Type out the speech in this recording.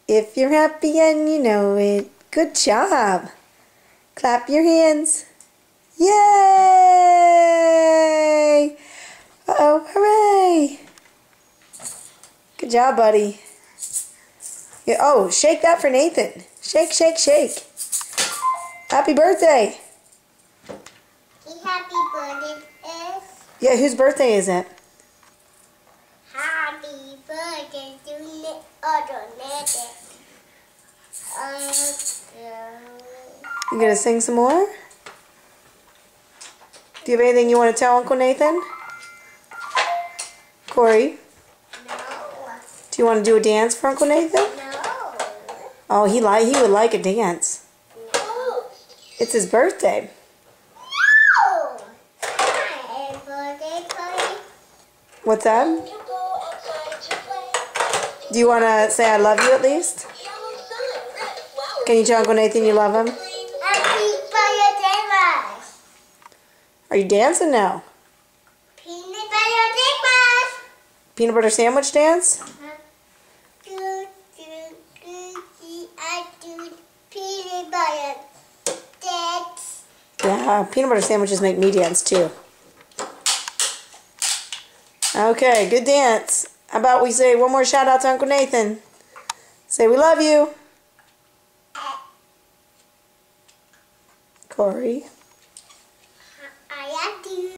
If you're happy and you know it, good job. Clap your hands. Yay! Uh-oh, hooray! Good job, buddy. Yeah, oh, shake that for Nathan. Shake, shake, shake. Happy birthday. Happy birthday is? Yeah, whose birthday is it? Happy birthday to Nathan. You gonna sing some more? Do you have anything you want to tell Uncle Nathan? Corey? No. Do you want to do a dance for Uncle Nathan? No. Oh, he would like a dance. No. It's his birthday. No. Happy birthday, Cody. What's that? Do you want to say I love you at least? Can you tell Uncle Nathan you love him? Happy birthday, Mars. Are you dancing now? Peanut butter Mars. Peanut butter sandwich dance? I do peanut butter dance. Yeah, peanut butter sandwiches make me dance too. Okay, good dance. How about we say one more shout out to Uncle Nathan? Say we love you. Corey.